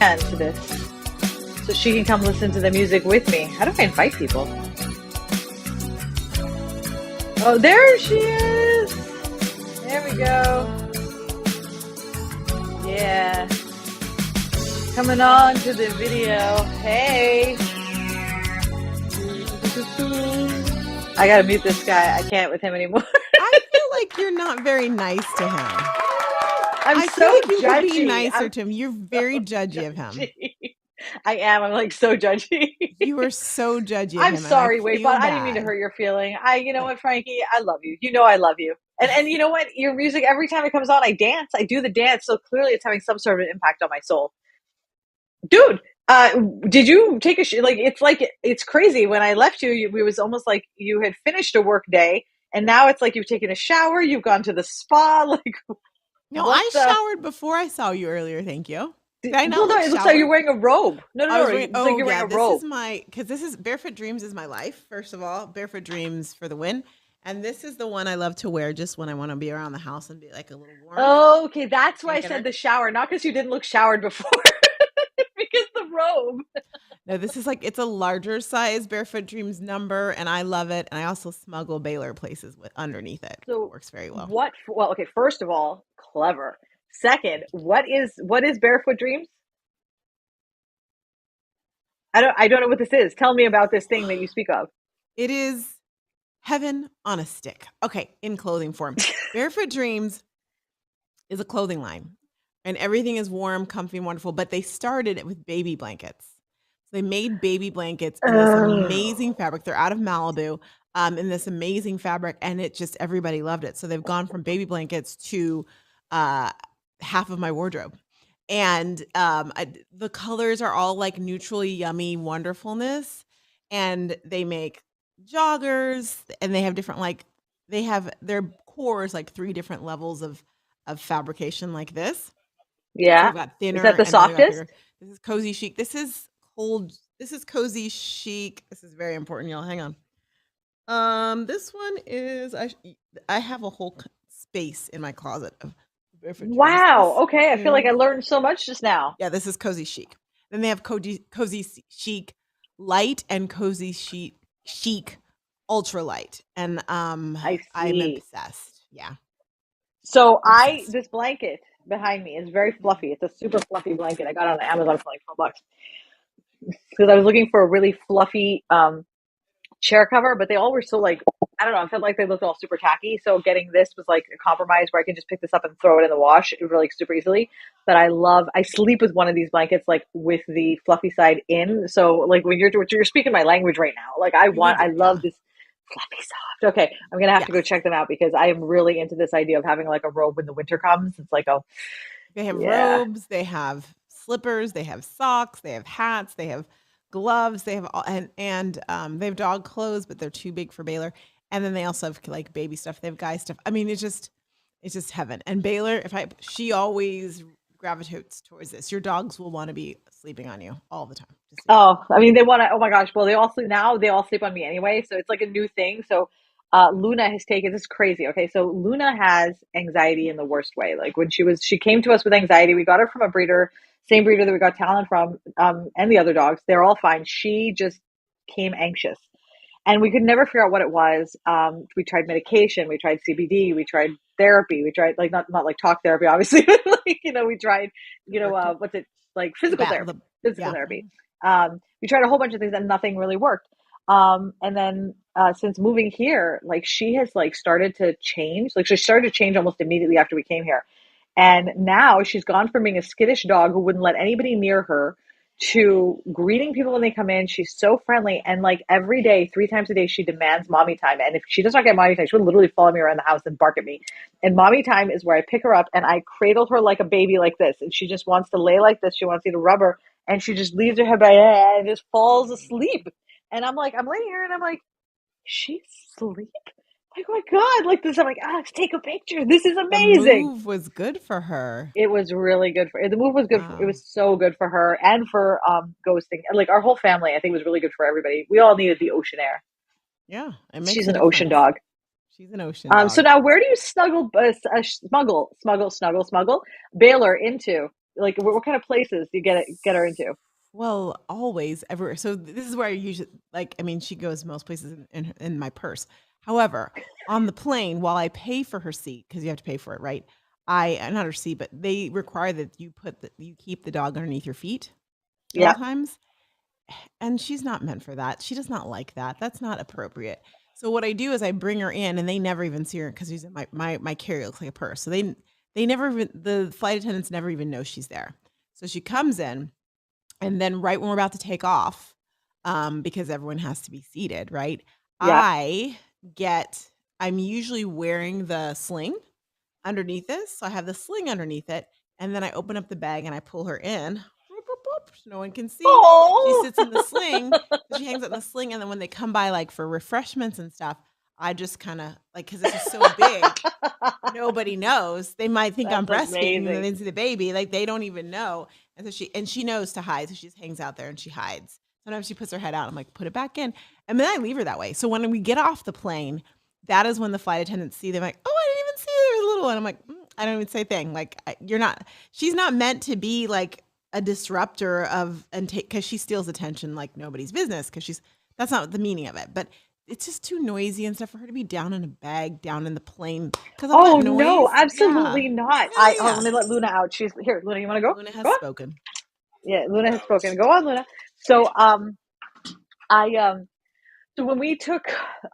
can to this, so she can come listen to the music with me. How do I invite people? Oh, there she is. There we go. Yeah. Coming on to the video. Hey. I gotta mute this guy. I can't with him anymore. I feel like you're not very nice to him. I feel like you judgy. could be nicer to him. You're very judgy of him. I am. I'm like so judgy. You are so judgy of I'm him. sorry, wait, but I didn't mean to hurt your feeling. You know what, Frankie? I love you. You know I love you. And you know what? Your music, every time it comes on, I dance. I do the dance. So clearly it's having some sort of impact on my soul. Dude, did you take a it's crazy. When I left you, it was almost like you had finished a work day, and now it's like you've taken a shower, you've gone to the spa. Like, no, I showered before I saw you earlier. Thank you. Did I not it looks like you're wearing a robe. No. It's like you're wearing a robe. This is Barefoot Dreams is my life. First of all, Barefoot Dreams for the win. And this is the one I love to wear just when I want to be around the house and be like a little warm. Oh, okay. That's why I said the shower, not because you didn't look showered before. Because the robe. No, this is like, it's a larger size Barefoot Dreams number, and I love it. And I also smuggle Baylor places with underneath it. So it works very well. Well, okay, first of all, clever. Second, what is Barefoot Dreams? I don't know what this is. Tell me about this thing that you speak of. It is heaven on a stick. Okay, in clothing form. Barefoot Dreams is a clothing line, and everything is warm, comfy, and wonderful. But they started it with baby blankets. So they made baby blankets in this amazing fabric. They're out of Malibu, in this amazing fabric, and it just everybody loved it. So they've gone from baby blankets to half of my wardrobe. And the colors are all like neutrally yummy wonderfulness. And they make joggers, and they have different, they have their cores, like 3 different levels of fabrication like this. Yeah. So we've got thinner. Is that the softest? This is cozy chic. This is cold. This is cozy chic. This is very important, y'all. Hang on. This one is, I have a whole space in my closet of Barefoot Dreams. Wow. Okay. I feel like I learned so much just now. Yeah, this is cozy chic. Then they have cozy chic light and cozy chic ultra light. And I'm obsessed. Yeah. So this blanket behind me is very fluffy. It's a super fluffy blanket. I got it on Amazon for like $12 because I was looking for a really fluffy chair cover, but they all were so I don't know, I felt like they looked all super tacky. So getting this was like a compromise where I can just pick this up and throw it in the wash really super easily. But I sleep with one of these blankets with the fluffy side in. So like when you're speaking my language right now, I love this fluffy soft. Okay, I'm gonna have to go check them out because I am really into this idea of having like a robe when the winter comes. It's like they have robes, they have slippers, they have socks, they have hats, they have gloves, they have and they have dog clothes, but they're too big for Baylor. And then they also have like baby stuff. They have guy stuff. I mean, it's just heaven. And Baylor, she always gravitates towards this. Your dogs will want to be sleeping on you all the time. I mean, they want to. Oh my gosh! Well, they all sleep on me anyway. So it's like a new thing. So Luna has taken this is crazy. Okay, so Luna has anxiety in the worst way. Like when she came to us with anxiety, we got her from a breeder, same breeder that we got Talon from, and the other dogs. They're all fine. She just came anxious. And we could never figure out what it was. We tried medication, we tried CBD, we tried therapy, we tried not like talk therapy, obviously, but we tried, what's it like physical therapy. We tried a whole bunch of things and nothing really worked. And then since moving here, she has started to change. She started to change almost immediately after we came here. And now she's gone from being a skittish dog who wouldn't let anybody near her to greeting people when they come in. She's so friendly. And every day, 3 times a day, she demands mommy time. And if she does not get mommy time, she would literally follow me around the house and bark at me. And mommy time is where I pick her up and I cradle her like a baby like this. And she just wants to lay like this. She wants you to rub her. And she just leaves her head by and just falls asleep. And I'm laying here and I'm like, she's asleep? Like, oh my God, this. I'm like, let's take a picture. This is amazing. The move was good for her. It was really good the move was good. It was so good for her and for ghosting. And our whole family, I think, was really good for everybody. We all needed the ocean air. Yeah. She's an ocean dog. She's an ocean dog. So now where do you smuggle Baylor into? Like what kind of places do you get her into? Well, always, everywhere. So this is where I usually like. I mean, she goes most places in my purse. However, on the plane, while I pay for her seat because you have to pay for it, right? Not her seat, but they require that you keep the dog underneath your feet at all Yeah, times. And she's not meant for that. She does not like that. That's not appropriate. So what I do is I bring her in, and they never even see her because she's in my carry looks like a purse. So they never even the flight attendants never even know she's there. So she comes in, and then right when we're about to take off, because everyone has to be seated, right? yeah, I get I'm usually wearing the sling underneath this. So I have the sling underneath it, and then I open up the bag and I pull her in. Boop, boop, boop, so no one can see. She oh, sits in the sling. So she hangs out in the sling, and then when they come by, like for refreshments and stuff, I just kind of like because this is so big, nobody knows. They might think I'm that's breastfeeding, and then amazing. they see the baby, like they don't even know. And so she knows to hide, so she just hangs out there and she hides. Sometimes she puts her head out. I'm like, put it back in, and then I leave her that way. So when we get off the plane, that is when the flight attendants see them like, oh, I didn't even see there was a little one. I'm like, I don't even say a thing. Like you're not. She's not meant to be like a disruptor of and take because she steals attention like nobody's business because she's that's not the meaning of it. But it's just too noisy and stuff for her to be down in a bag down in the plane because all that Oh no, noise. Yeah, absolutely not. yeah, Let yeah. me let Luna out. She's here. Luna, you want to go? Luna has Go on. spoken. Yeah, Luna has spoken. Go on, Luna. So I so when we took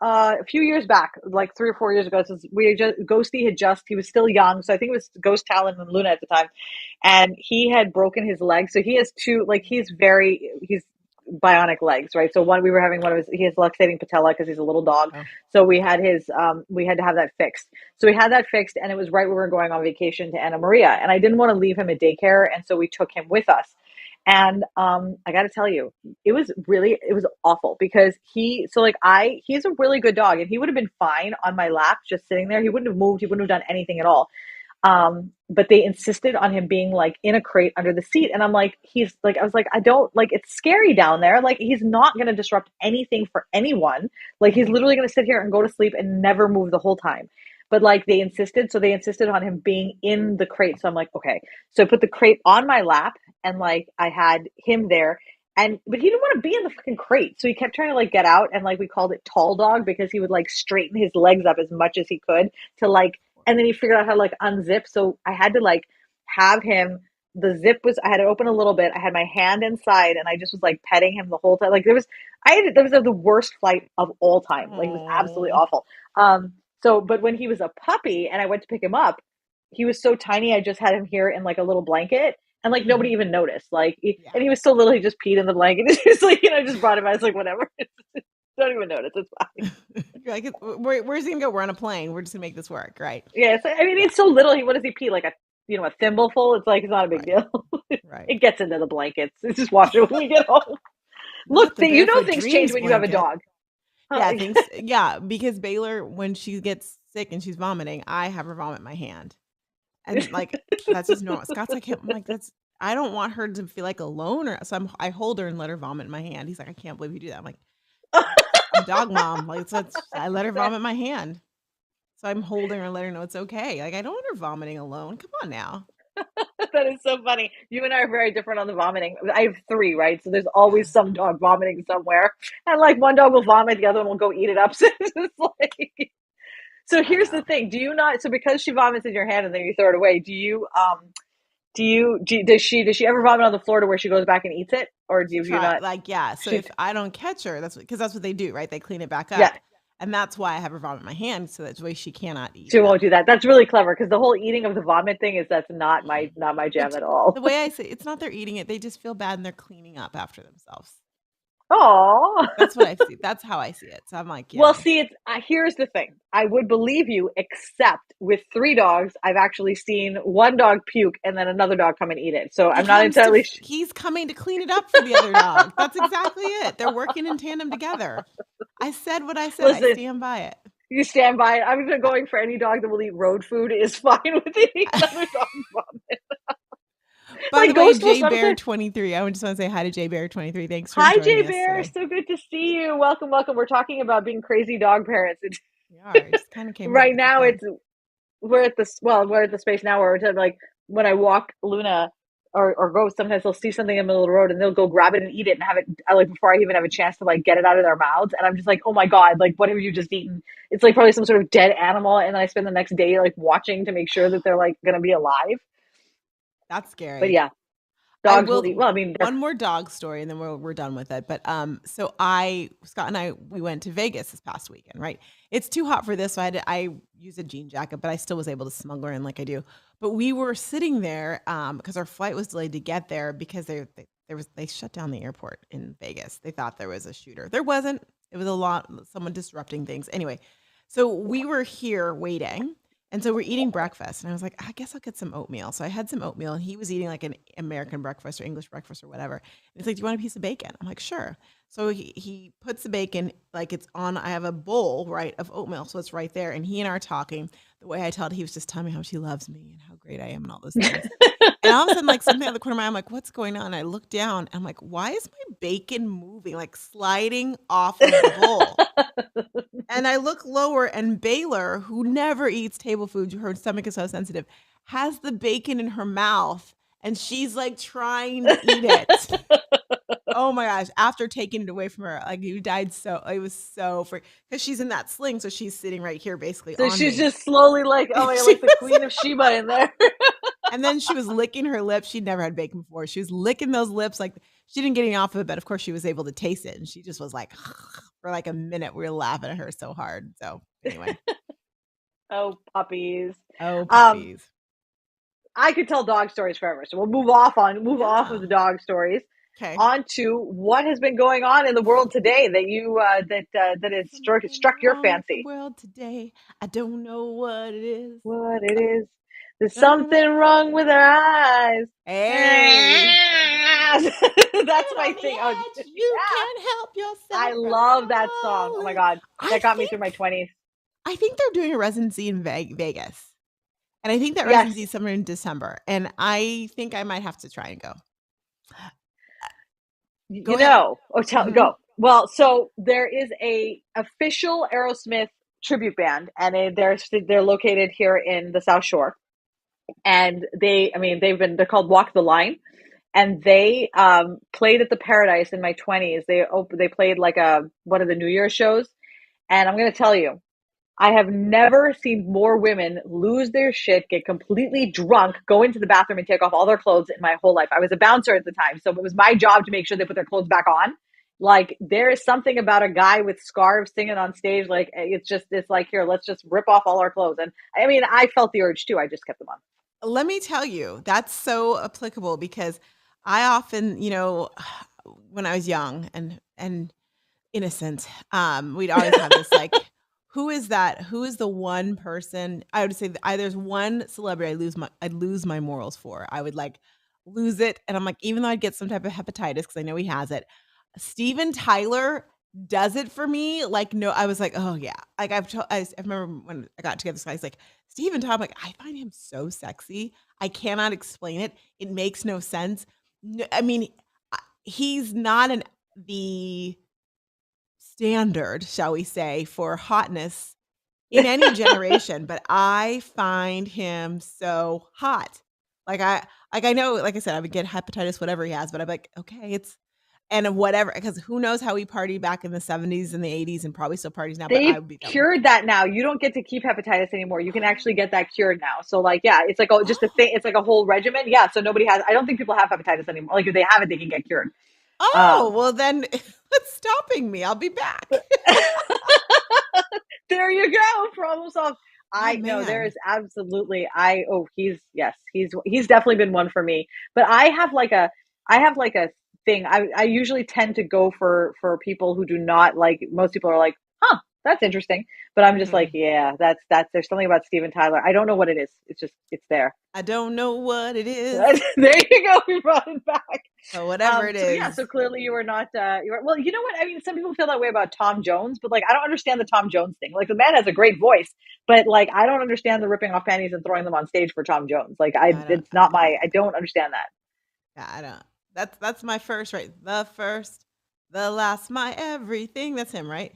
a few years back, like 3 or 4 years ago, since we had just Ghosty had just he was still young, so I think it was Ghost Talon and Luna at the time, and he had broken his leg. So he has two, like he's bionic legs, right? So one we were having one of his he has luxating patella because he's a little dog. Oh, So we had to have that fixed. So we had that fixed, and it was right when we were going on vacation to Anna Maria, and I didn't want to leave him at daycare, and so we took him with us. And I got to tell you, it was awful because he's a really good dog, and he would have been fine on my lap just sitting there. He wouldn't have moved. He wouldn't have done anything at all. But they insisted on him being like in a crate under the seat. And I'm like, I was like, I don't like, it's scary down there. Like, he's not going to disrupt anything for anyone. Like, he's mhm. literally going to sit here and go to sleep and never move the whole time. But like, they insisted on him being in the crate. So I'm like, okay. So I put the crate on my lap and like, I had him there. But he didn't want to be in the fucking crate. So he kept trying to like get out. And like, we called it tall dog because he would like straighten his legs up as much as he could to like and then he figured out how to like unzip. So I had to like have him. The zip was I had it open a little bit. I had my hand inside, and I just was like petting him the whole time. Like there was the worst flight of all time. Like it was absolutely Oh, awful. But when he was a puppy, and I went to pick him up, he was so tiny. I just had him here in like a little blanket, and like nobody mhm. even noticed. And Yeah. he was so little, he just peed in the blanket. It's just like just brought him. I was like, whatever. Don't even notice. It's fine. You're like, where's he gonna go? We're on a plane. We're just gonna make this work, right? Yeah, I mean, Yeah, it's so little. What does he pee? Like a thimbleful? It's like, it's not a big right, deal. right. It gets into the blankets. It's just wash it when we get home. Look, Not the Barefoot things change Dreams when you have a blanket. dog. Huh? Yeah, thanks. Yeah, because Baylor, when she gets sick and she's vomiting, I have her vomit in my hand. And like that's just normal. Scott's like, I'm like, that's I don't want her to feel like alone or so I hold her and let her vomit in my hand. He's like, I can't believe you do that. I'm like, I'm dog mom. Like I let her vomit in my hand. So I'm holding her and letting her know it's okay. Like I don't want her vomiting alone. Come on now. That is so funny. You and I are very different on the vomiting. I have three, right? So there's Yeah. always some dog vomiting somewhere, and like one dog will vomit, the other one will go eat it up. So it's just like. So I here's know. the thing: do you not? So because she vomits in your hand and then you throw it away, does she ever vomit on the floor to where she goes back and eats it, or do She you tried not? like, yeah, so She if I don't catch her, that's what they do, right? They clean it back Yeah, up, and that's why I have her vomit in my hand, so that way she cannot eat she won't them. do that. That's really clever because the whole eating of the vomit thing is that's Mm-mm. not my jam But at all. the way I say it's not they're eating it, they just feel bad and they're cleaning up after themselves. Oh, That's what I see. That's how I see it. So I'm like, well, yeah, see, it's here's the thing. I would believe you, except with three dogs, I've actually seen one dog puke and then another dog come and eat it. So I'm not entirely. he's coming to clean it up for the other dog. That's exactly it. They're working in tandem together. I said what I said. I Listen, stand by it. you stand by it. I'm just going for any dog that will eat road food is fine with eating another dog's vomit. By the Like way, Ghost will J Bear sometimes. 23. I just want to say hi to J Bear 23. Thanks for Hi, Jay joining us Bear. today. So good to see you. Welcome, welcome. We're talking about being crazy dog parents. We are. It just kind of came up. Right It's now, okay. we're at the space now where we're like when I walk Luna. or go, sometimes they'll see something in the middle of the road and they'll go grab it and eat it and have it like before I even have a chance to like get it out of their mouths. And I'm just like, oh my God, like what have you just eaten? It's like probably some sort of dead animal. And then I spend the next day like watching to make sure that they're like going to be alive. That's But scary. yeah, I dogs will eat. will Well, I mean, they're one more dog story and then we're done with it. But so Scott and I we went to Vegas this past weekend, right? It's too hot for this, so I used a jean jacket, but I still was able to smuggle her in like I do. But we were sitting there because our flight was delayed to get there because they shut down the airport in Vegas. They thought there was a shooter. There wasn't. It was a lot someone disrupting things. Anyway, so we were here waiting. And so we're eating breakfast, and I was like, I guess I'll get some oatmeal. So I had some oatmeal, and he was eating like an American breakfast or English breakfast or whatever. And he's like, "Do you want a piece of bacon?" I'm like, "Sure." So he puts the bacon like it's on. I have a bowl right of oatmeal, so it's right there. And he and I are talking. The way I told, he was just telling me how she loves me and how great I am and all those things. And all of a sudden, like something out of the corner of my eye, I'm like, "What's going on?" And I look down, and I'm like, "Why is my bacon moving, like sliding off of the bowl?" And I look lower, and Baylor, who never eats table food, her stomach is so sensitive, has the bacon in her mouth, and she's like trying to eat it. Oh my gosh! After taking it away from her, like you died so it was so freak because she's in that sling, so she's sitting right here, basically So on she's me. just slowly like, oh my God, She like the was, Queen of Sheba in there. and then she was licking her lips. She'd never had bacon before. She was licking those lips like she didn't get any off of it, but of course she was able to taste it, and she just was like for like a minute. We were laughing at her so hard. So anyway. Oh, puppies. Oh, Um, puppies. I could tell dog stories forever. So we'll move off of Yeah. the dog stories Okay. on to what has been going on in the world today that you that has Something struck your wrong with the fancy. world today. I don't know what it is. What it is. There's Da-da-da. something wrong with our eyes. Hey. That's Living my on the thing. Oh, edge, you yeah. can't help I yourself from love that song. Oh my falling. God. I That got me through my think 20s. I think they're doing a residency in Vegas. And I think that Yes. residency is somewhere in December. And I think I might have to try and go. Go You ahead. know, or tell Mhm. go. Well, so there is a official Aerosmith tribute band, and they're located here in the South Shore, and I mean, they're called Walk the Line, and they played at the Paradise in my 20s. They played like one of the New Year's shows, and I'm gonna tell you, I have never seen more women lose their shit, get completely drunk, go into the bathroom and take off all their clothes in my whole life. I was a bouncer at the time, so it was my job to make sure they put their clothes back on. Like there is something about a guy with scarves singing on stage. Like it's like here, let's just rip off all our clothes. And I mean, I felt the urge too. I just kept them on. Let me tell you, that's so applicable because I often, when I was young and innocent, we'd always have this like, who is that? Who is the one person? I would say that there's one celebrity I'd lose my morals for. I would like lose it, and I'm like, even though I'd get some type of hepatitis because I know he has it, Steven Tyler does it for me. Like, no, I was like, oh yeah. Like I remember when I got together, this guy's like Steven Tyler. I'm like, I find him so sexy. I cannot explain it. It makes no sense. No, I mean, he's not the standard, shall we say, for hotness in any generation, but I find him so hot. Like I know, like I said, I would get hepatitis, whatever he has, but I'm like, okay, it's and whatever, because who knows how he partied back in the 70s and the 80s and probably still parties now, but I They've would be that one. cured that now. You don't get to keep hepatitis anymore. You can actually get that cured now. So like, yeah, it's like just a thing. It's like a whole regimen. Yeah. So nobody has. I don't think people have hepatitis anymore. Like if they have it, they can get cured. Oh, Um, well then what's stopping me? I'll be back. there you go. Problem solved. Oh I know there man. is absolutely. He's definitely been one for me. But I have like a thing. I usually tend to go for people who do not like. Most people are like, huh, that's interesting. But I'm just like, Mhm. yeah, that's there's something about Steven Tyler. I don't know what it is. It's just it's there. I don't know what it is, There you go. We brought it back. but whatever it So yeah, is. so clearly you were not you were well, you know what? I mean, some people feel that way about Tom Jones, but like I don't understand the Tom Jones thing. Like the man has a great voice, but like I don't understand the ripping off panties and throwing them on stage for Tom Jones. Like Yeah, it's not my I don't understand that. yeah, I don't. That's my first, right? The first, the last, my everything. That's him, right?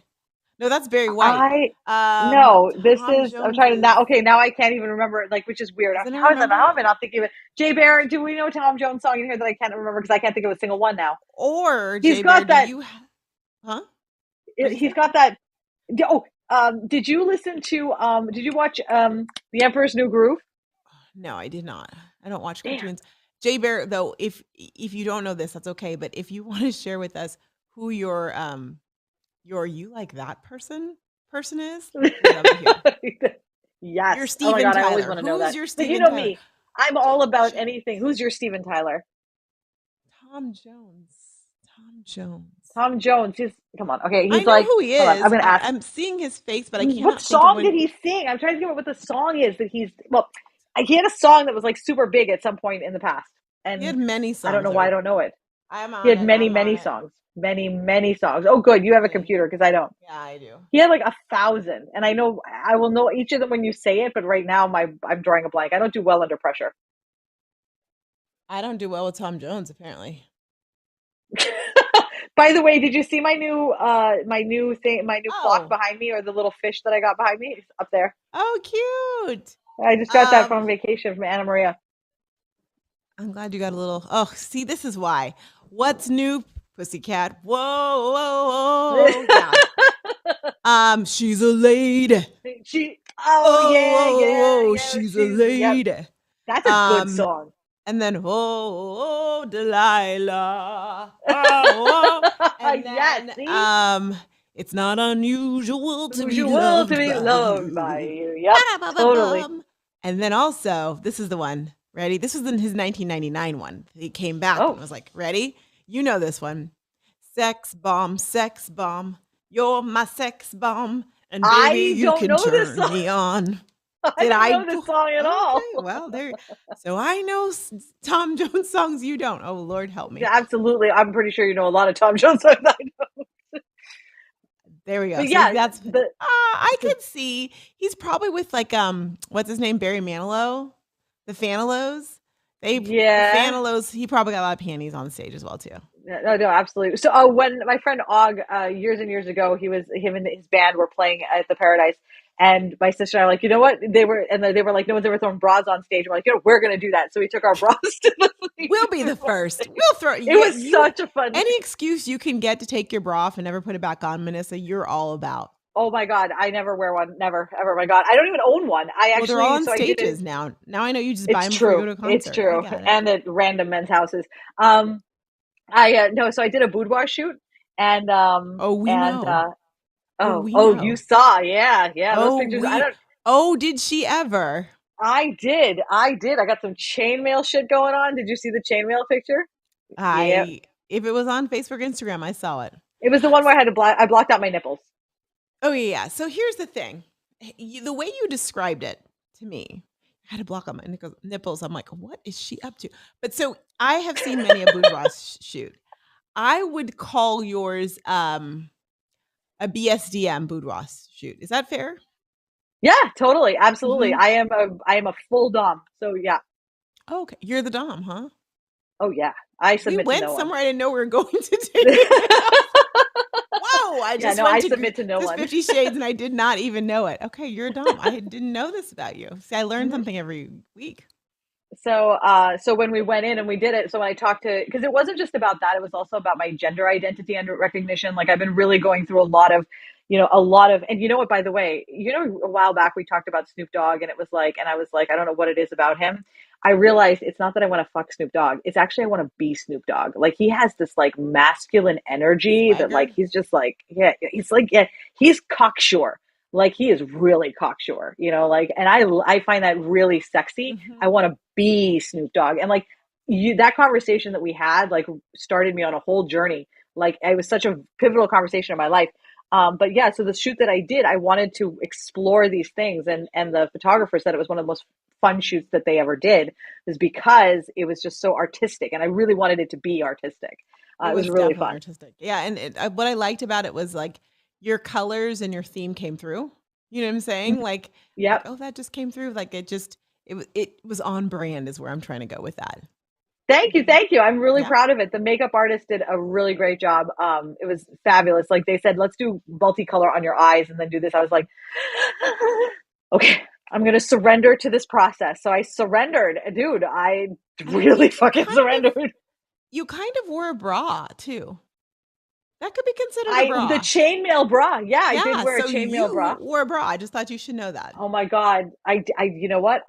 No, that's Barry White. I no, this Tom is I'm Jones trying to is. now. Okay, now I can't even remember it, like, which is weird. Does anyone How is that? remember? How am I not thinking of it? Jay Bear. Do we know a Tom Jones song in here that I can't remember because I can't think of a single one now? Or He's Jay Bear, got do that. you? Huh? What do you He's say? got that. Oh, did you listen to? Did you watch The Emperor's New Groove? No, I did not. I don't watch Damn. cartoons. Jay Bear, though, if you don't know this, that's okay. But if you want to share with us who your you like that person is, we'd love to hear. Your Yes. Oh my Steven God, I always Tyler. want to know Who's that. your But you Steven know Tyler? me, I'm Tom all about anything. Jones. Who's your Steven Tyler? Tom Jones. Tom Jones. Tom Jones. He's come on. Okay, I he's know like, who he hold on. I'm is. gonna ask. I'm seeing his face, but I What cannot think of song did when he sing? I'm trying to figure out what the song is that he's. Well, he had a song that was like super big at some point in the past, he had and many I don't songs. know why I don't know it. I'm He on had it. many, I'm on many it. songs. Many, many songs. Oh, good. You have a Many. computer because I don't. Yeah, I do. He had like 1,000, and I know I will know each of them when you say it. But right now, I'm drawing a blank. I don't do well under pressure. I don't do well with Tom Jones, apparently. By the way, did you see my new clock Oh, behind me, or the little fish that I got behind me? It's up there. oh, cute. I just got that from vacation from Anna Maria. I'm glad you got a little. Oh, see, this is why. What's new, pussycat? Whoa, whoa, whoa. Yeah. She's a lady. Oh Oh, yeah, whoa, yeah, whoa, yeah. she's a She's yep. lady. That's a good Um, song. and then Delilah. Oh, and Yes, then see, it's not unusual to be usual to loved be by loved by you. you. Yep, totally. Ba-da-ba-ba-bum. And then also, this is the one. Ready? This was in his 1999 one. He came back and Oh, was like, "Ready? You know this one. Sex bomb. You're my sex bomb, and baby, I you don't can know this turn song. me on." I Did don't I? know this song at all. Okay, well there. So I know Tom Jones songs you don't. Oh Lord, help me. Yeah, absolutely. I'm pretty sure you know a lot of Tom Jones songs. There we go. But So yeah, that's. the I so, could see he's probably with like what's his name, Barry Manilow, the Fanilows. The yeah. Fanilows. He probably got a lot of panties on stage as well too. No, no, absolutely. So, when my friend Og, years and years ago, him and his band were playing at the Paradise, and my sister and I were like, you know what? They were like, no one's ever thrown bras on stage. We're like, we're gonna do that. So we took our bras to the We'll be the room on first. stage. We'll throw It yeah, was you such a fun. any excuse you can get to take your bra off and never put it back on, Manissa, you're all about. Oh my God, I never wear one. Never, ever. My God, I don't even own one. I Well, they're all actually, on so I did it. stages now. Now I know you just buy It's them before you go true. to a It's concert. I true. got it. And at random men's houses. Um, I no, so I did a boudoir shoot, and Oh, we know. Oh, we oh, you know. saw, yeah, yeah, those Oh, pictures. I we don't. oh, did she ever? I did. I got some chainmail shit going on. Did you see the chainmail picture? Yeah, I if it was on Facebook, Instagram, I saw it. it was the one where I had to I blocked out my nipples. Oh yeah. So here's the thing. The way you described it to me, I had to block out my nipples. I'm like, what is she up to? But so I have seen many a boudoir shoot. I would call yours a BSDM boudoir shoot. Is that fair? Yeah, totally, absolutely. Mm-hmm. I am a full dom. So yeah. Okay, you're the dom, huh? Oh yeah. I We submit to went no one. somewhere I didn't know we were going today. Whoa! I Yeah, just no, went I to submit to no just one. 50 Shades and I did not even know it. Okay, you're dumb. I didn't know this about you. See, I learn something every week. So when we went in and we did it, so when I talked to, because it wasn't just about that, it was also about my gender identity and recognition. Like I've been really going through and you know what, by the way, a while back we talked about Snoop Dogg, and it was like, and I was like, I don't know what it is about him. I realized it's not that I want to fuck Snoop Dogg. It's actually I want to be Snoop Dogg. Like he has this like masculine energy that like Swagger. he's just like, yeah, he's like, yeah, he's cocksure. Like he is really cocksure, like, and I find that really sexy. I Mm-hmm. want to be Snoop Dogg. And like that conversation that we had, like started me on a whole journey. Like it was such a pivotal conversation in my life. But yeah, so the shoot that I did, I wanted to explore these things, and the photographer said it was one of the most fun shoots that they ever did, was because it was just so artistic, and I really wanted it to be artistic. It It was was really definitely fun. artistic. Yeah, and what I liked about it was like your colors and your theme came through. You know what I'm saying? Like Yep. oh, that just came through. Like it was on brand is where I'm trying to go with that. Thank you, thank you. I'm really Yeah. proud of it. The makeup artist did a really great job. It was fabulous. Like they said, let's do multicolor on your eyes and then do this. I was like, okay, I'm gonna surrender to this process. So I surrendered, dude. I And really fucking surrendered. you kind of wore a bra too. That could be considered a The bra. chainmail bra. Yeah, I did Yeah, wear a so chainmail you bra. wore a bra. I just thought you should know that. Oh my god. You know what?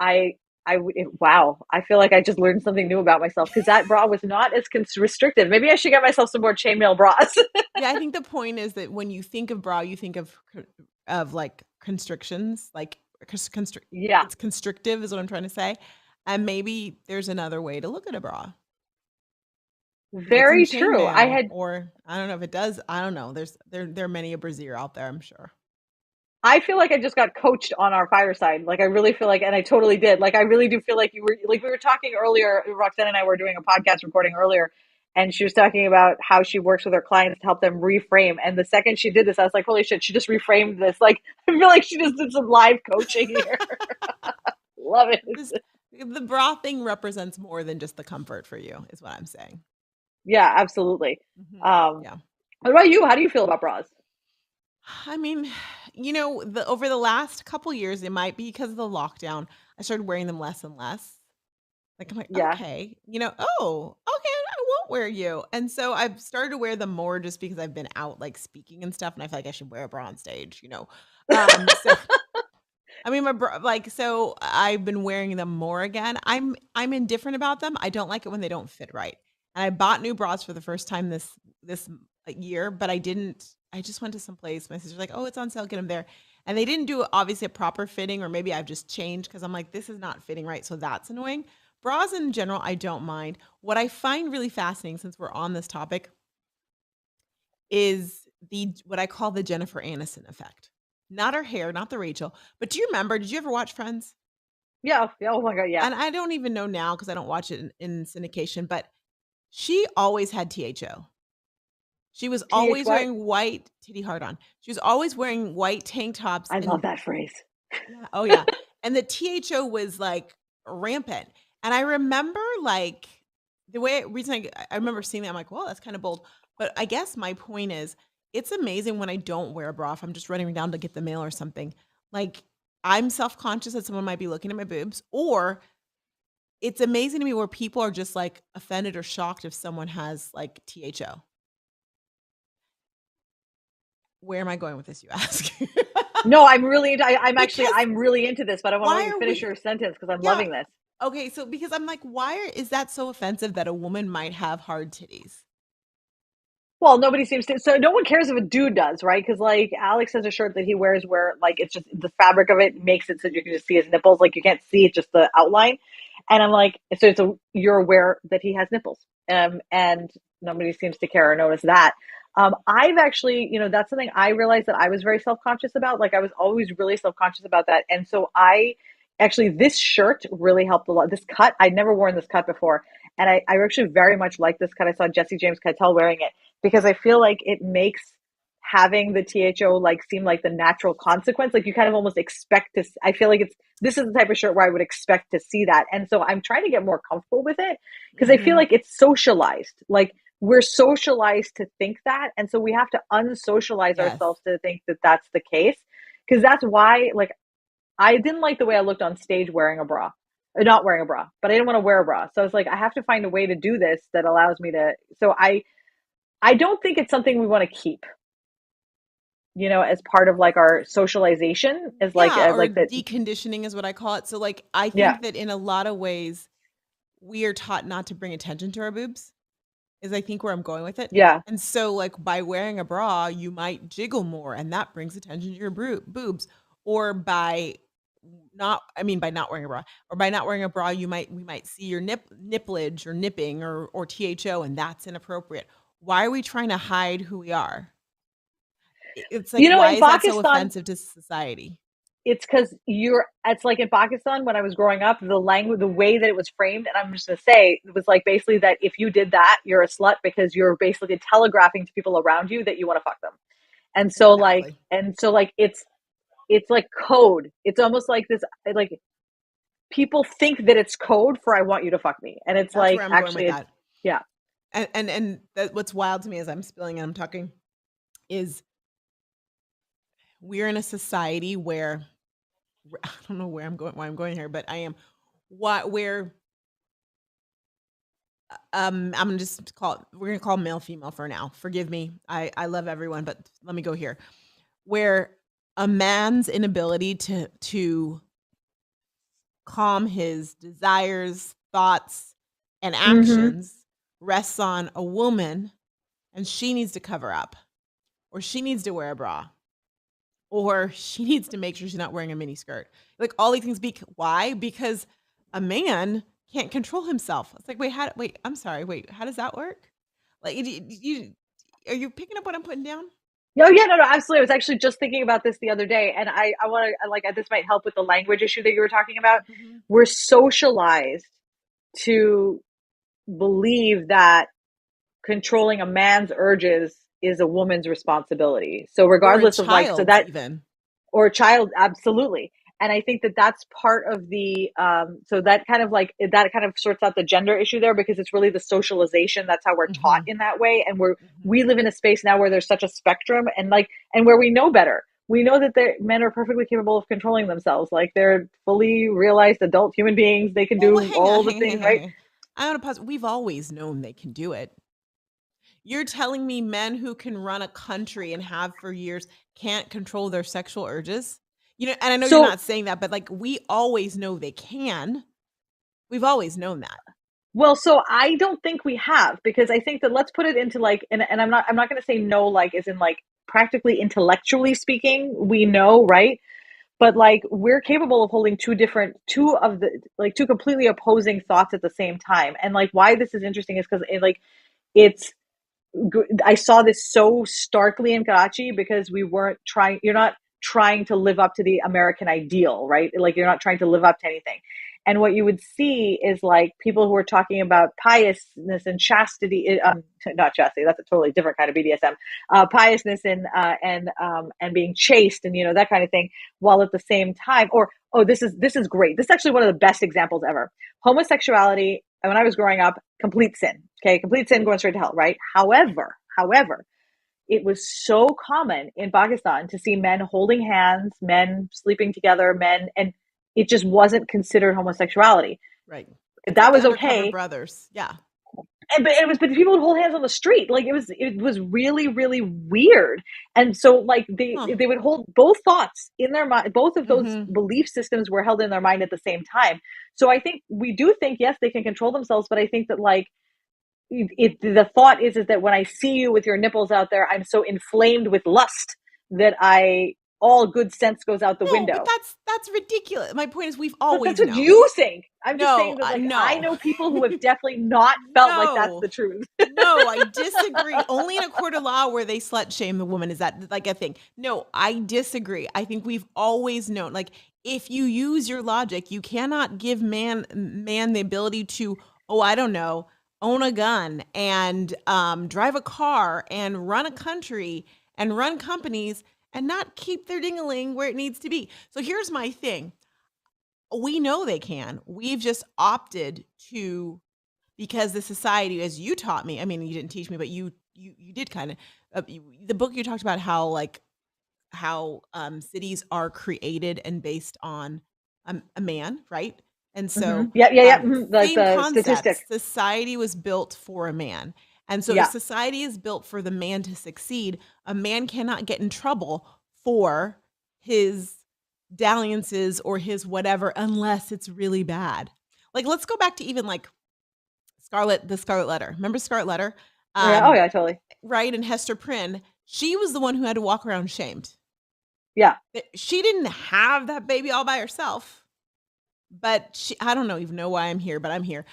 Wow. I feel like I just learned something new about myself because that bra was not as restrictive. Maybe I should get myself some more chainmail bras. Yeah, I think the point is that when you think of bra, you think of like constrictions, like Yeah, it's constrictive is what I'm trying to say. And maybe there's another way to look at a bra. If it's in very true. chainmail, or I don't know if it does. I don't know. There are many a brassiere out there, I'm sure. I feel like I just got coached on our fireside. Like I really feel like, and I totally did. Like I really do feel like you were like we were talking earlier. Roxanne and I were doing a podcast recording earlier, and she was talking about how she works with her clients to help them reframe. And the second she did this, I was like, holy shit, she just reframed this. Like I feel like she just did some live coaching here. Love This it. the bra thing represents more than just the comfort for you, is what I'm saying. Yeah, absolutely. Um, Yeah. what about you? How do you feel about bras? I mean, over the last couple years, it might be because of the lockdown, I started wearing them less and less. Like, I'm like, Yeah. okay, oh, okay, I won't wear you. And so I've started to wear them more just because I've been out like speaking and stuff, and I feel like I should wear a bra on stage. So I mean, so I've been wearing them more again. I'm indifferent about them. I don't like it when they don't fit right. And I bought new bras for the first time this year, but I didn't. I just went to some place. My sister's like, "Oh, it's on sale. Get them there." And they didn't do obviously a proper fitting, or maybe I've just changed because I'm like, this is not fitting right. So that's annoying. Bras in general, I don't mind. What I find really fascinating, since we're on this topic, is the what I call the Jennifer Aniston effect. Not her hair, not the Rachel. But do you remember? Did you ever watch Friends? Yeah. Yeah. Oh my God. Yeah. And I don't even know now because I don't watch it in syndication, but she always had THO. She was TH always what? wearing white titty hard on. She was always wearing white tank tops I love and that phrase. yeah, oh yeah. And the THO was like rampant. And I remember like reason I remember seeing that, I'm like, well, that's kind of bold. But I guess my point is it's amazing when I don't wear a bra if I'm just running down to get the mail or something. Like I'm self-conscious that someone might be looking at my boobs, or it's amazing to me where people are just like offended or shocked if someone has like THO. Where am I going with this, you ask? No, I'm really into, Because I'm really into this, but I want to let why you are finish we your sentence because I'm yeah. loving this. Okay, so because I'm like, is that so offensive that a woman might have hard titties? Well, nobody seems to. So no one cares if a dude does, right? Because like Alex has a shirt that he wears where like it's just the fabric of it makes it so you can just see his nipples. Like you can't see it, just the outline. And I'm like, so you're aware that he has nipples, and nobody seems to care or notice that. I've actually, that's something I realized that I was very self conscious about. Like I was always really self conscious about that, and so I actually this shirt really helped a lot. This cut, I'd never worn this cut before, and I actually very much like this cut. I saw Jesse James Keitel wearing it because I feel like it makes having the THO like seem like the natural consequence. Like you kind of almost expect to. I feel like this is the type of shirt where I would expect to see that, and so I'm trying to get more comfortable with it because I feel Mhm. like it's socialized. Like we're socialized to think that, and so we have to unsocialize Yes. ourselves to think that that's the case. Because that's why, like, I didn't like the way I looked on stage wearing a bra, not wearing a bra, but I didn't want to wear a bra. So I was like, I have to find a way to do this that allows me to. So I don't think it's something we want to keep, as part of like our socialization is Yeah, or like that. deconditioning is what I call it. So like I Yeah. think that in a lot of ways we are taught not to bring attention to our boobs. Is I think where I'm going with it. Yeah. And so like by wearing a bra, you might jiggle more and that brings attention to your boobs. Or by not wearing a bra, or by not wearing a bra, we might see your nipplage or nipping or THO, and that's inappropriate. Why are we trying to hide who we are? It's like, why In is that so Pakistan, offensive to society? it's because it's like in Pakistan when I was growing up, the language, the way that it was framed, and I'm just gonna say it was like basically that if you did that, you're a slut because you're basically telegraphing to people around you that you want to fuck them. Exactly. And so like it's like code. It's almost like this like people think that it's code for I want you to fuck me. And it's That's like, where I'm going with actually, it's, that. yeah. And what's wild to me as I'm spilling and I'm talking is we're in a society where I don't know where I'm going, why I'm going here, but I am where I'm gonna just we're gonna call male female for now. Forgive me. I love everyone, but let me go here. Where a man's inability to calm his desires, thoughts, and Hmm. actions rests on a woman, and she needs to cover up, or she needs to wear a bra, or she needs to make sure she's not wearing a mini skirt. Like all these things. Why? Because a man can't control himself. It's like, wait, I'm sorry. Wait, how does that work? Like, are you picking up what I'm putting down? Oh yeah, no, no, absolutely. I was actually just thinking about this the other day, and I want to like this might help with the language issue that you were talking about. Mhm. We're socialized to believe that controlling a man's urges is a woman's responsibility. So Or a regardless of like, so child's that, even. or a child, absolutely. And I think that that's part of the so that kind of like that kind of sorts out the gender issue there, because it's really the socialization. That's how we're taught Mhm. in that way. And Mhm. we live in a space now where there's such a spectrum, and like, and where we know better. We know that men are perfectly capable of controlling themselves. Like, they're fully realized adult human beings. They can Well, do hang on, all the things, right? hang on. I want to pause. We've always known they can do it. You're telling me men who can run a country and have for years can't control their sexual urges? And I know you're So, not saying that, but like we always know they can. We've always known that. well, so I don't think we have, because I think that, let's put it into like, and I'm not going to say no, like as in like practically intellectually speaking, we know, right? But like, we're capable of holding two completely opposing thoughts at the same time. And like, why this is interesting is because it's I saw this so starkly in Karachi, because we weren't trying, you're not trying to live up to the American ideal, right? Like, you're not trying to live up to anything. And what you would see is like people who are talking about piousness and chastity, not chastity, that's a totally different kind of BDSM, piousness and being chaste, and that kind of thing, while at the same time, or, oh, this is great. This is actually one of the best examples ever. Homosexuality, when I was growing up, complete sin. Okay, complete sin, going straight to hell, right? However, it was so common in Pakistan to see men holding hands, men sleeping together, and it just wasn't considered homosexuality. Right. It's like That the was undercover okay. brothers. Yeah. But people would hold hands on the street. Like, it was really, really weird. And so like they Huh. they would hold both thoughts in their mind. Both of those Mhm. belief systems were held in their mind at the same time. So I think we do think, yes, they can control themselves, but I think that like the thought is that when I see you with your nipples out there, I'm so inflamed with lust that I all good sense goes out the No, but window. that's ridiculous. My point is we've But that's always what known. you think. I'm just No, saying that like I no. know people who have definitely not felt like that's No. the truth. No, I disagree. Only in a court of law where they slut shame the woman is that like a thing. No, I disagree. I think we've always known. Like if you use your logic, you cannot give man the ability to, oh, I don't know, own a gun and drive a car and run a country and run companies and not keep their dingaling where it needs to be. So here's my thing. We know they can. We've just opted to because the society, as you taught me, I mean, you didn't teach me, but you did kind of the book you talked about how cities are created and based on a man, right? And Mm-hmm. so Yeah, yeah, yeah. Mm-hmm. Like same the concept. statistic. Society was built for a man. And so if Yeah. society is built for the man to succeed, a man cannot get in trouble for his dalliances or his whatever unless it's really bad. Like let's go back to even like the Scarlet Letter. Remember Scarlet Letter? Yeah. Oh Um, yeah, totally. right, and Hester Prynne, she was the one who had to walk around shamed. Yeah. She didn't have that baby all by herself, but I don't know even know why I'm here, but I'm here.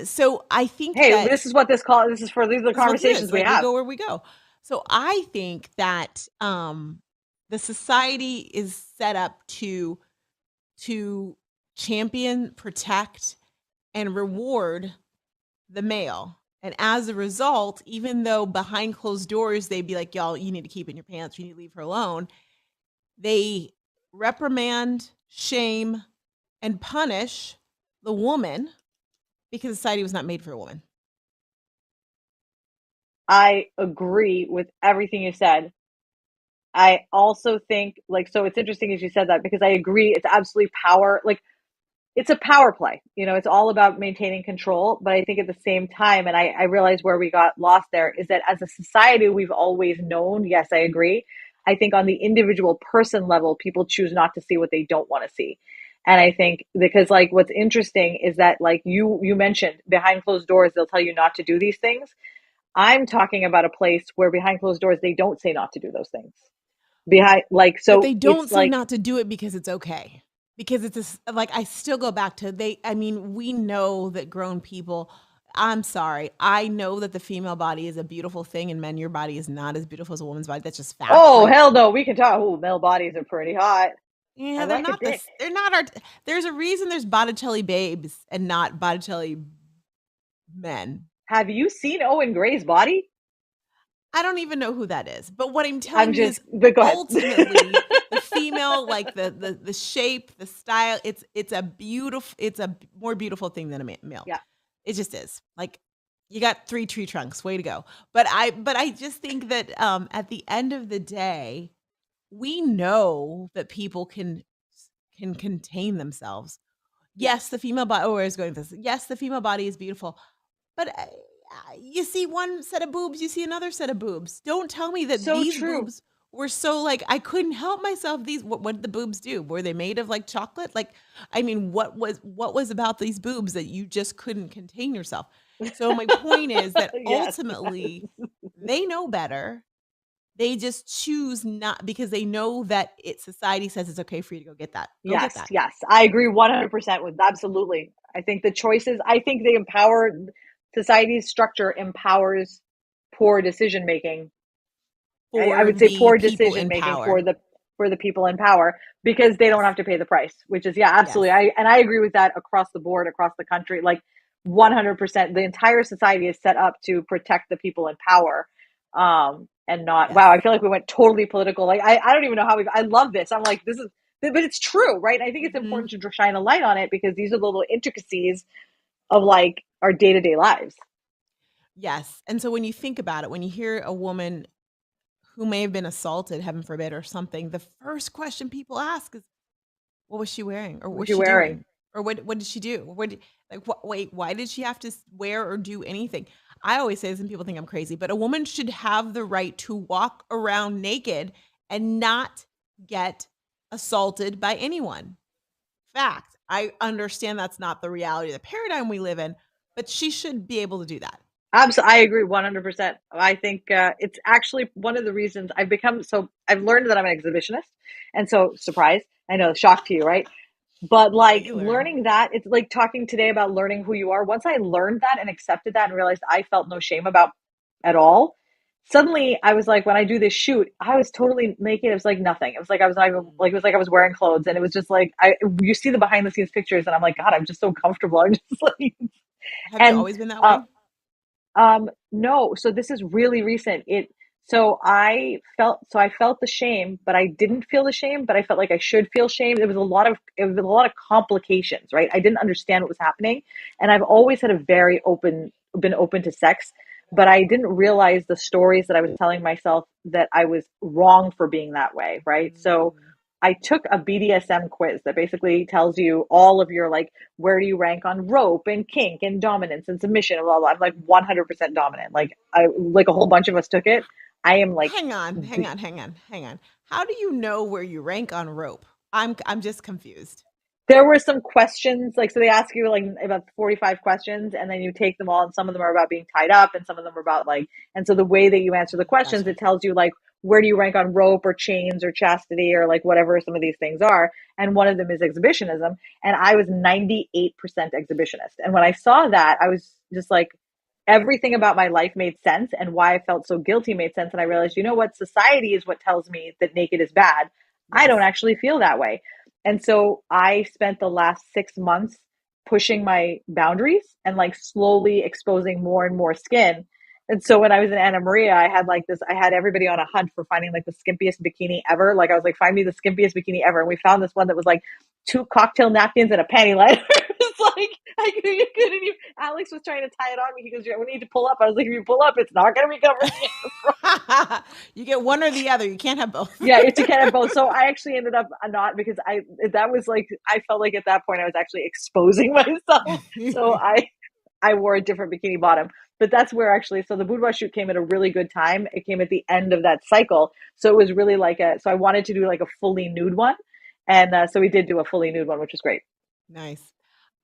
So I think Hey, that this is what this call. These are the this is what this is. conversations we Like we have. go where we go. So I think that the society is set up to champion, protect, and reward the male. And as a result, even though behind closed doors, they'd be like, y'all, you need to keep it in your pants, you need to leave her alone. They reprimand, shame, and punish the woman because society was not made for a woman. I agree with everything you said. I also think, like, so it's interesting as you said that because I agree it's absolutely power. Like, it's a power play. It's all about maintaining control. But I think at the same time, and I realize where we got lost there is that as a society, we've always known, yes, I agree. I think on the individual person level, people choose not to see what they don't want to see. And I think because like what's interesting is that like you mentioned behind closed doors, they'll tell you not to do these things. I'm talking about a place where behind closed doors, they don't say not to do those things. Behind like But so they it's don't say like, not to do it because it's okay. Because like I still go back to I mean, we know that grown people, I'm sorry. I know that the female body is a beautiful thing and men, your body is not as beautiful as a woman's body. That's just facts. oh Like, hell no, we can talk. Oh, male bodies are pretty hot. I yeah, like a dick. they're not our there's a reason there's Botticelli babes and not Botticelli men. Have you seen Owen Gray's body? I don't even know who that is. But what I'm I'm telling you just, is but go ahead. ultimately the female, like the shape, the style, it's a more beautiful thing than a male. Yeah. It just is. Like you got 3 tree trunks, way to go. But I just think that at the end of the day, we know that people can contain themselves. Yes. Yes, the female body. Oh, I was going with this. Yes, the female body is beautiful, but you see one set of boobs, you see another set of boobs. Don't tell me that So these true. boobs were so like I couldn't help myself. These what did the boobs do? Were they made of like chocolate? Like, I mean, what was about these boobs that you just couldn't contain yourself? So my point is that Yes. ultimately they know better. They just choose not because they know that society says it's okay for you to go get that. Go get Yes. that. Yes. I agree 100% with absolutely. I think the choices, I think they empower society's structure empowers poor decision making. I For would say the poor people decision in making power. for the people in power because they don't Yes. have to pay the price, which is, yeah, Yes. absolutely. I agree with that across the board, across the country, like 100%. The entire society is set up to protect the people in power, and not, wow, Yes. I feel like we went totally political. Like I don't even know how we, I love this. I'm like, this is, but it's true, right? I think it's Mhm. important to shine a light on it because these are the little intricacies of like our day-to-day lives. Yes. And so when you think about it, when you hear a woman who may have been assaulted, heaven forbid, or something, the first question people ask is, "What was she wearing, or what What was you she wearing? doing, or what did she do? Like what? Wait, why did she have to wear or do anything?" I always say this, and people think I'm crazy, but a woman should have the right to walk around naked and not get assaulted by anyone. Fact. I understand that's not the reality of the paradigm we live in, but she should be able to do that. Absolutely, I agree 100%. I think it's actually one of the reasons I've become so. I've learned that I'm an exhibitionist, and so surprise. I know, shock to you, right? But What like you learn. learning that, it's like talking today about learning who you are. Once I learned that and accepted that and realized I felt no shame about at all, suddenly I was like, when I do this shoot, I was totally naked. It was like nothing. It was like I was not even like, it was like I was wearing clothes, and it was just like you see the behind the scenes pictures, and I'm like, God, I'm just so comfortable. I'm just like, Have you and always been that uh, way? no, so this is really recent. So I felt the shame, but I didn't feel the shame, but I felt like I should feel shame. It was a lot of complications, right? I didn't understand what was happening. And I've always had a very been open to sex, but I didn't realize the stories that I was telling myself that I was wrong for being that way, right? So Mm. I took a BDSM quiz that basically tells you all of your like where do you rank on rope and kink and dominance and submission and blah blah. I'm like 100% dominant. Like I like a whole bunch of us took it. I am like Hang on, hang on, hang on, hang on. How do you know where you rank on rope? I'm just confused. there were some questions like so they ask you like about 45 questions and then you take them all and some of them are about being tied up and some of them are about like and so the way that you answer the questions Gotcha. it tells you like where do you rank on rope or chains or chastity or like whatever some of these things are and one of them is exhibitionism and I was 98% exhibitionist and when I saw that I was just like everything about my life made sense and why I felt so guilty made sense and I realized you know what society is what tells me that naked is bad. I don't Yes. actually feel that way and so I spent the last 6 months pushing my boundaries and like slowly exposing more and more skin, And so when I was in Anna Maria, I had like this, I had everybody on a hunt for finding like the skimpiest bikini ever. Like I was like, find me the skimpiest bikini ever. And we found this one that was like two cocktail napkins and a panty liner. It's like, I couldn't even, Alex was trying to tie it on me. He goes, we need to pull up. I was like, if you pull up, it's not going to be covering it. You get one or the other. You can't have both. Yeah, it's a can of both. So I actually ended up not because that was like I felt like at that point I was actually exposing myself. So I wore a different bikini bottom. But that's where actually so the boudoir shoot came at a really good time. It came at the end of that cycle. So it was really like a so I wanted to do like a fully nude one. And so we did do a fully nude one, which was great. Nice.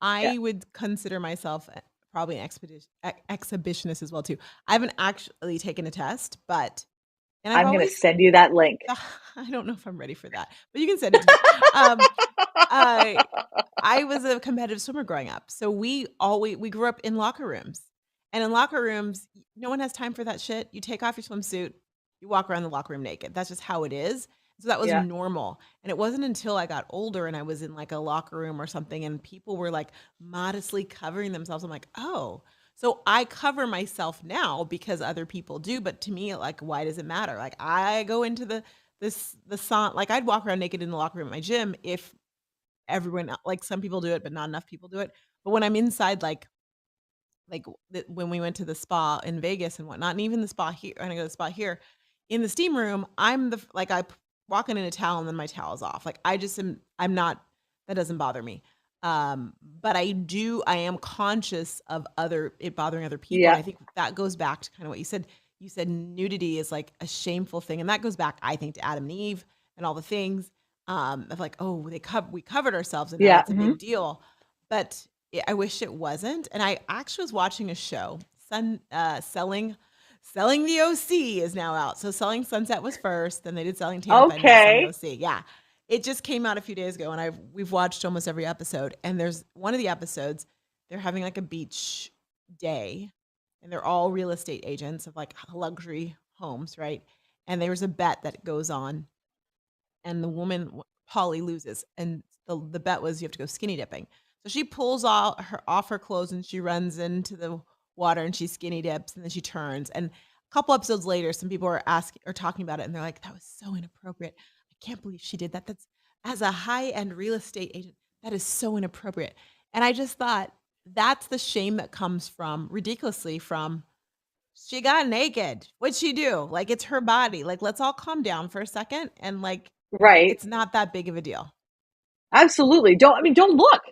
Yeah. I would consider myself probably an exhibitionist as well too. I haven't actually taken a test, but and I've I'm gonna always send you that link. I don't know if I'm ready for that, but you can send it to me. I I was a competitive swimmer growing up, so we grew up in locker rooms, and in locker rooms, no one has time for that shit. You take off your swimsuit, you walk around the locker room naked. That's just how it is. So that was Yeah. normal, and it wasn't until I got older and I was in like a locker room or something, and people were like modestly covering themselves. I'm like, oh. So I cover myself now because other people do, but to me, like, why does it matter? Like, I go into the sauna, like I'd walk around naked in the locker room at my gym if everyone, like some people do it, but not enough people do it. But when I'm inside, when we went to the spa in Vegas and whatnot, and even the spa here, and I go to the spa here, in the steam room, I'm the like walking in a towel and then my towel's off. Like I just am, I'm not. That doesn't bother me. But I am conscious of it bothering other people, and Yeah. I think that goes back to kind of what you said. You said nudity is like a shameful thing, and that goes back, I think, to Adam and Eve and all the things of like, oh, we covered ourselves, and now Yeah. that's a big deal. But I wish it wasn't. And I actually was watching a show, Selling the OC is now out. So Selling Sunset was first, then they did Selling Tampa, and now Selling Okay. OC. Yeah. It just came out a few days ago, and we've watched almost every episode. And there's one of the episodes, they're having like a beach day, and they're all real estate agents of like luxury homes, right? And there was a bet that goes on, and the woman Polly loses, and the bet was you have to go skinny dipping. So she pulls off her clothes and she runs into the water and she skinny dips and then she turns. And a couple episodes later, some people are asking or talking about it, and they're like, "That was so inappropriate. I can't believe she did that. That's as a high end real estate agent, that is so inappropriate." And I just thought that's the shame that comes from ridiculously from she got naked. What'd she do? Like it's her body. Like let's all calm down for a second and like Right. it's not that big of a deal. Absolutely. Don't look.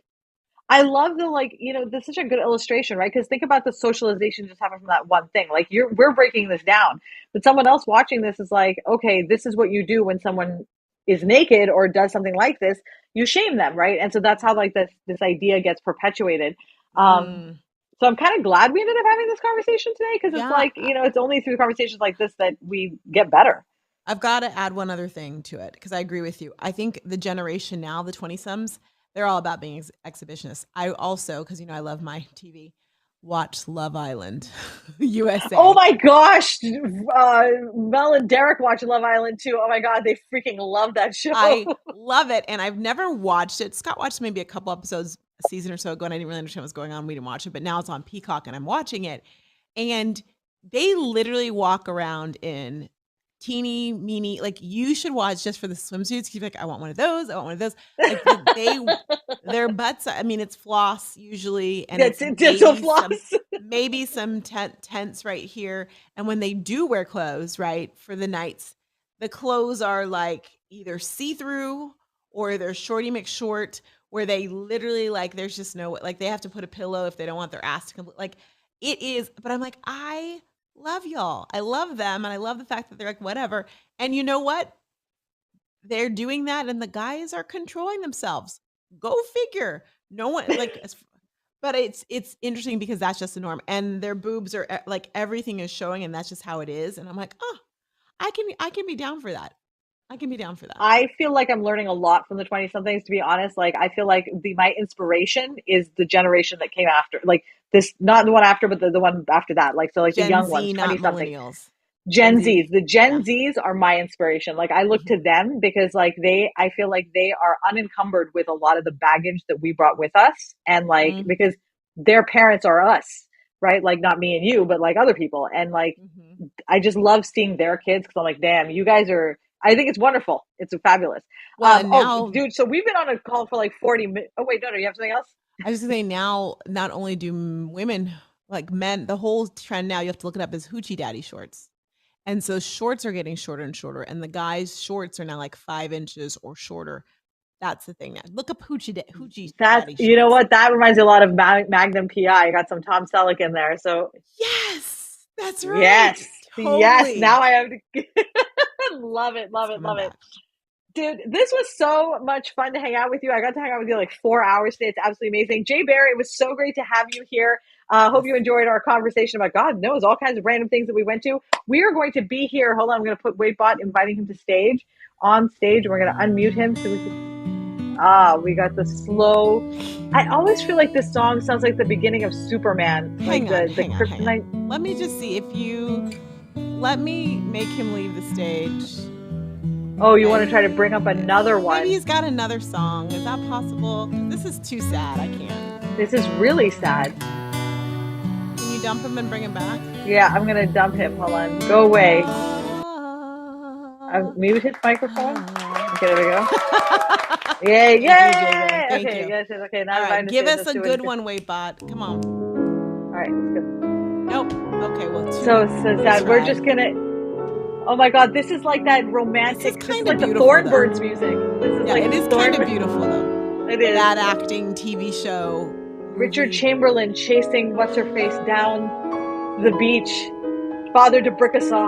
I love the like, this is such a good illustration, right? Because think about the socialization just happened from that one thing. Like we're breaking this down, but someone else watching this is like, okay, this is what you do when someone is naked or does something like this. You shame them, right? And so that's how like this idea gets perpetuated. Um, Mm, so I'm kind of glad we ended up having this conversation today because it's yeah, like, it's only through conversations like this that we get better. I've got to add one other thing to it because I agree with you. I think the generation now, the 20 sums, they're all about being exhibitionists. I also, because I love my TV, watch Love Island Oh USA. my gosh, Mel and Derek watch Love Island too. Oh my god, they freaking love that show. I love it, and I've never watched it. Scott watched maybe a couple episodes a season or so ago, and I didn't really understand what's going on. We didn't watch it, but now it's on Peacock, and I'm watching it. And they literally walk around in teeny meeny, like you should watch just for the swimsuits. You're like, I want one of those. I want one of those. Like their butts. I mean, it's floss usually, and That's it's it. Dental floss. maybe some tents right here. And when they do wear clothes, right, for the nights, the clothes are like either see through or they're shorty McShort, where they literally like there's just no like they have to put a pillow if they don't want their ass to come like it is. But I'm like, I love y'all. I love them. And I love the fact that they're like, whatever. And you know what? They're doing that and the guys are controlling themselves. Go figure. No one like but it's interesting because that's just the norm. And their boobs are like everything is showing and that's just how it is. And I'm like, oh, I can be down for that. I can be down for that. I feel like I'm learning a lot from the 20 somethings, to be honest. Like, I feel like my inspiration is the generation that came after, like this, not the one after, but the one after that. Like, so like the Gen young ones, Z, 20 not something. millennials. Gen Gen Zs. Z. The Yeah. Gen Zs are my inspiration. Like I look Mhm. to them because like I feel like they are unencumbered with a lot of the baggage that we brought with us. And like, Mhm. because their parents are us. right? Like not me and you, but like other people. And like, Mm-hmm. I just love seeing their kids because I'm like, damn, you guys are. I think it's wonderful. It's fabulous. Well, and Oh, now dude. So we've been on a call for like 40 minutes. Oh wait, no, you have something else? I was gonna say now, not only do women like men, the whole trend now you have to look it up is hoochie daddy shorts, and so shorts are getting shorter and shorter, and the guys' shorts are now like 5 inches or shorter. That's the thing now. Look up hoochie That's, daddy you know shorts. what? That reminds me a lot of Magnum PI. I got some Tom Selleck in there. So Yes, that's right. yes, yes. Totally. Now I have to love it, love It's it, coming love it. back. Dude, this was so much fun to hang out with you. I got to hang out with you like 4 hours today. It's absolutely amazing. Jay Barry, it was so great to have you here. Hope Yes. you enjoyed our conversation about God knows all kinds of random things that we went to. We are going to be here. Hold on, I'm going to put Waitbot inviting him to stage on stage, and we're going to unmute him so we can. We got the slow. I always feel like this song sounds like the beginning of Superman, like Hang on, the hang on, hang kryptonite. on. Let me just see if you let me make him leave the stage. Oh, you want to try to bring up Okay. another Maybe one? he's got another song. Is that possible? This is too sad. I can't. This is really sad. Can you dump him and bring him back? Yeah, I'm gonna dump him. Hold on, go away. Mute his microphone. Okay, there we go. Yay, Thank you, JJ. yay! Thank Okay, you. yes, yes, okay. Now All invite him right, to give stage. us Let's a see what he's good gonna. one, Waitbot. Come on. All right, let's go. Nope. Okay, well, So sad. We're just retry. gonna. Oh my God, this is like that This is romantic. This is kind of like the beautiful, though. Thornbirds music. This is Yeah, like it the is kind of Thornbirds. beautiful, though. It is. Bad acting TV show Richard movie. Chamberlain chasing what's her face down the beach. Father to Brickasaw.